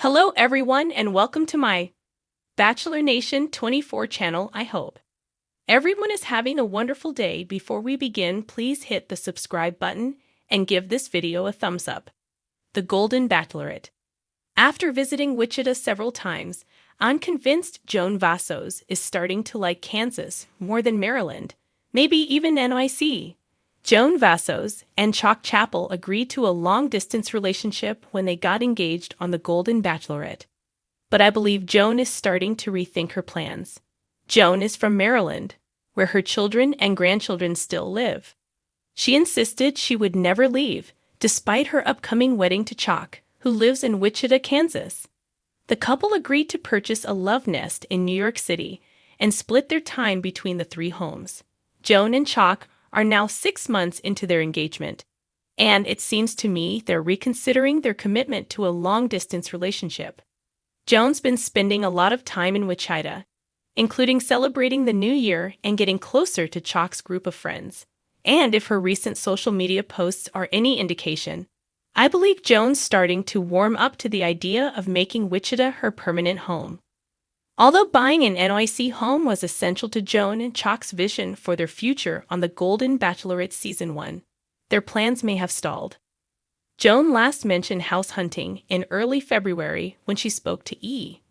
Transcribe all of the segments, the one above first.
Hello everyone and welcome to my Bachelor Nation 24 channel. I hope everyone is having a wonderful day. Before we begin, please hit the subscribe button and give this video a thumbs up. The Golden Bachelorette. After visiting Wichita several times, I'm convinced Joan Vassos is starting to like Kansas more than Maryland, maybe even NYC. Joan Vassos and Chalk Chapel agreed to a long-distance relationship when they got engaged on The Golden Bachelorette. But I believe Joan is starting to rethink her plans. Joan is from Maryland, where her children and grandchildren still live. She insisted she would never leave, despite her upcoming wedding to Chalk, who lives in Wichita, Kansas. The couple agreed to purchase a love nest in New York City and split their time between the three homes. Joan and Chalk are now 6 months into their engagement, and it seems to me they're reconsidering their commitment to a long-distance relationship. Joan's been spending a lot of time in Wichita, including celebrating the new year and getting closer to Chalk's group of friends. And if her recent social media posts are any indication, I believe Joan's starting to warm up to the idea of making Wichita her permanent home. Although buying an NYC home was essential to Joan and Chalk's vision for their future on The Golden Bachelorette Season 1, their plans may have stalled. Joan last mentioned house hunting in early February when she spoke to E!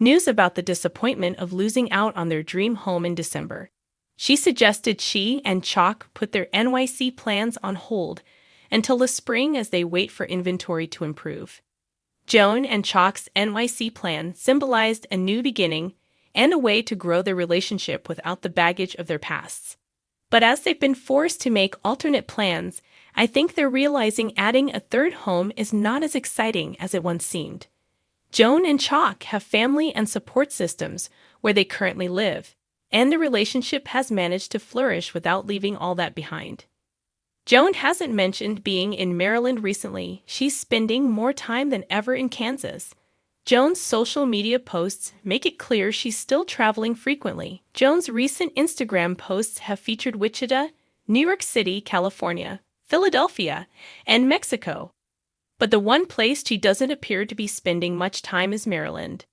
News about the disappointment of losing out on their dream home in December. She suggested she and Chalk put their NYC plans on hold until the spring as they wait for inventory to improve. Joan and Chalk's NYC plan symbolized a new beginning and a way to grow their relationship without the baggage of their pasts. But as they've been forced to make alternate plans, I think they're realizing adding a third home is not as exciting as it once seemed. Joan and Chalk have family and support systems where they currently live, and the relationship has managed to flourish without leaving all that behind. Joan hasn't mentioned being in Maryland recently. She's spending more time than ever in Kansas. Joan's social media posts make it clear she's still traveling frequently. Joan's recent Instagram posts have featured Wichita, New York City, California, Philadelphia, and Mexico. But the one place she doesn't appear to be spending much time is Maryland.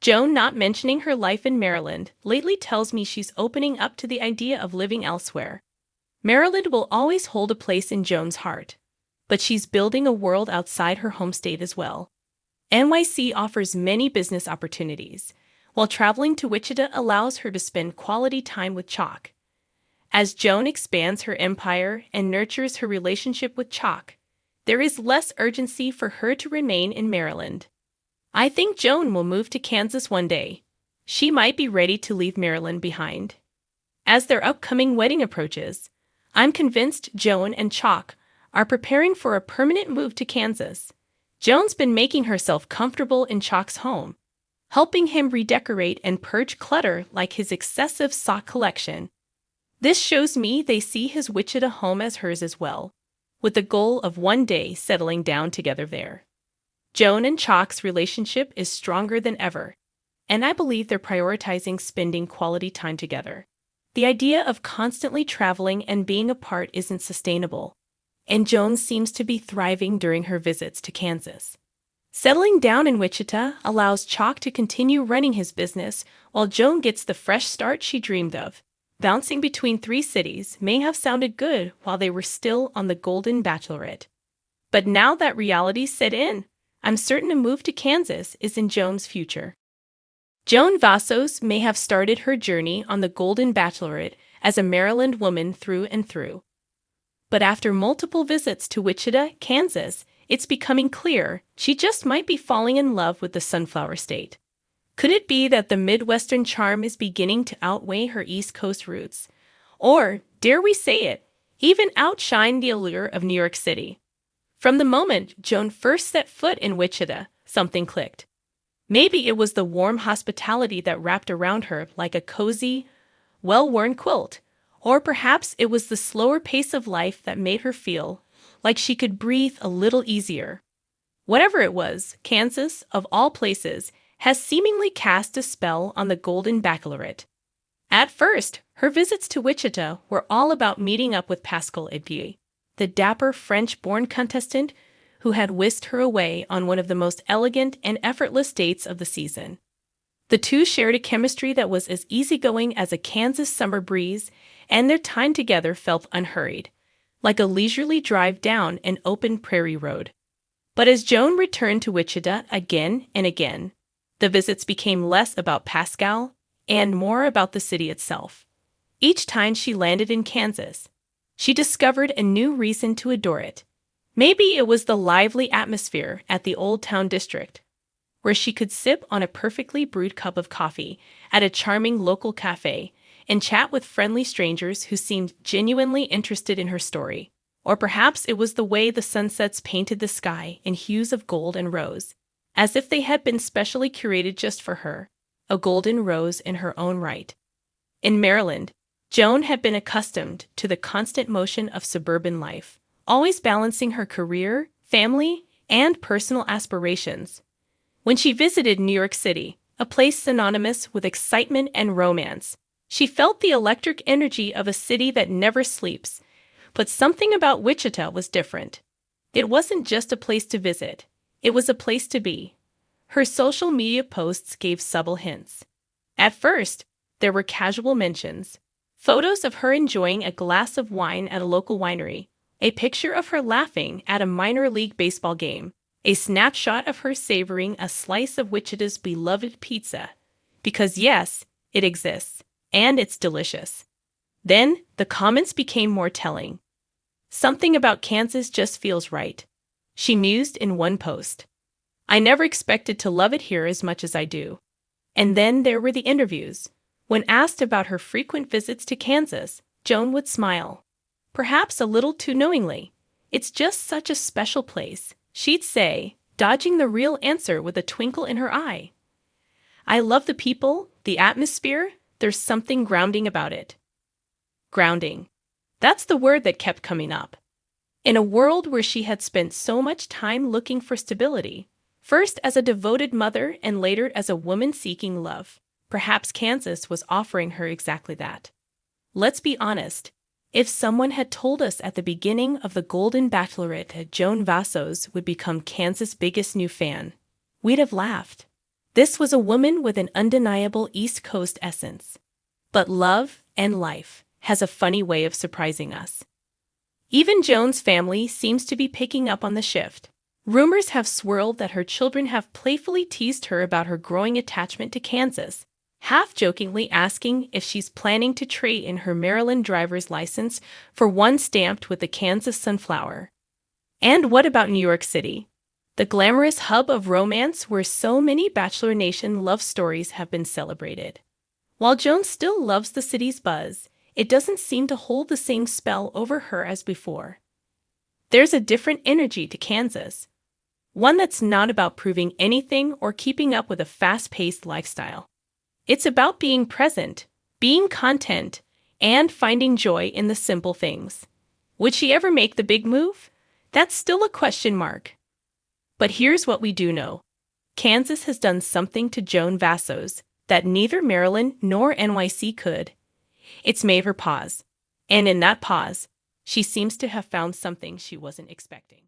Joan not mentioning her life in Maryland lately tells me she's opening up to the idea of living elsewhere. Maryland will always hold a place in Joan's heart, but she's building a world outside her home state as well. NYC offers many business opportunities, while traveling to Wichita allows her to spend quality time with Chalk. As Joan expands her empire and nurtures her relationship with Chalk, there is less urgency for her to remain in Maryland. I think Joan will move to Kansas one day. She might be ready to leave Maryland behind. As their upcoming wedding approaches, I'm convinced Joan and Chalk are preparing for a permanent move to Kansas. Joan's been making herself comfortable in Chalk's home, helping him redecorate and purge clutter like his excessive sock collection. This shows me they see his Wichita home as hers as well, with the goal of one day settling down together there. Joan and Chalk's relationship is stronger than ever, and I believe they're prioritizing spending quality time together. The idea of constantly traveling and being apart isn't sustainable, and Joan seems to be thriving during her visits to Kansas. Settling down in Wichita allows Chalk to continue running his business while Joan gets the fresh start she dreamed of. Bouncing between 3 cities may have sounded good while they were still on The Golden Bachelorette. But now that reality's set in, I'm certain a move to Kansas is in Joan's future. Joan Vassos may have started her journey on The Golden Bachelorette as a Maryland woman through and through. But after multiple visits to Wichita, Kansas, it's becoming clear she just might be falling in love with the Sunflower State. Could it be that the Midwestern charm is beginning to outweigh her East Coast roots? Or, dare we say it, even outshine the allure of New York City? From the moment Joan first set foot in Wichita, something clicked. Maybe it was the warm hospitality that wrapped around her like a cozy, well-worn quilt, or perhaps it was the slower pace of life that made her feel like she could breathe a little easier. Whatever it was, Kansas, of all places, has seemingly cast a spell on The Golden Bachelorette. At first, her visits to Wichita were all about meeting up with Pascal Edvier, the dapper French-born contestant who had whisked her away on one of the most elegant and effortless dates of the season. The two shared a chemistry that was as easygoing as a Kansas summer breeze, and their time together felt unhurried, like a leisurely drive down an open prairie road. But as Joan returned to Wichita again and again, the visits became less about Pascal and more about the city itself. Each time she landed in Kansas, she discovered a new reason to adore it. Maybe it was the lively atmosphere at the Old Town District, where she could sip on a perfectly brewed cup of coffee at a charming local cafe and chat with friendly strangers who seemed genuinely interested in her story. Or perhaps it was the way the sunsets painted the sky in hues of gold and rose, as if they had been specially curated just for her, a golden rose in her own right. In Maryland, Joan had been accustomed to the constant motion of suburban life, always balancing her career, family, and personal aspirations. When she visited New York City, a place synonymous with excitement and romance, she felt the electric energy of a city that never sleeps. But something about Wichita was different. It wasn't just a place to visit, it was a place to be. Her social media posts gave subtle hints. At first, there were casual mentions, photos of her enjoying a glass of wine at a local winery, a picture of her laughing at a minor league baseball game, a snapshot of her savoring a slice of Wichita's beloved pizza. Because yes, it exists, and it's delicious. Then, the comments became more telling. Something about Kansas just feels right, she mused in one post. I never expected to love it here as much as I do. And then there were the interviews. When asked about her frequent visits to Kansas, Joan would smile. Perhaps a little too knowingly. It's just such a special place, she'd say, dodging the real answer with a twinkle in her eye. I love the people, the atmosphere, there's something grounding about it. Grounding. That's the word that kept coming up. In a world where she had spent so much time looking for stability, first as a devoted mother and later as a woman seeking love, perhaps Kansas was offering her exactly that. Let's be honest. If someone had told us at the beginning of the Golden Bachelorette that Joan Vassos would become Kansas' biggest new fan, we'd have laughed. This was a woman with an undeniable East Coast essence. But love and life has a funny way of surprising us. Even Joan's family seems to be picking up on the shift. Rumors have swirled that her children have playfully teased her about her growing attachment to Kansas, half-jokingly asking if she's planning to trade in her Maryland driver's license for one stamped with the Kansas sunflower. And what about New York City? The glamorous hub of romance where so many Bachelor Nation love stories have been celebrated. While Joan still loves the city's buzz, it doesn't seem to hold the same spell over her as before. There's a different energy to Kansas, one that's not about proving anything or keeping up with a fast-paced lifestyle. It's about being present, being content, and finding joy in the simple things. Would she ever make the big move? That's still a question mark. But here's what we do know. Kansas has done something to Joan Vassos that neither Maryland nor NYC could. It's made her pause. And in that pause, she seems to have found something she wasn't expecting.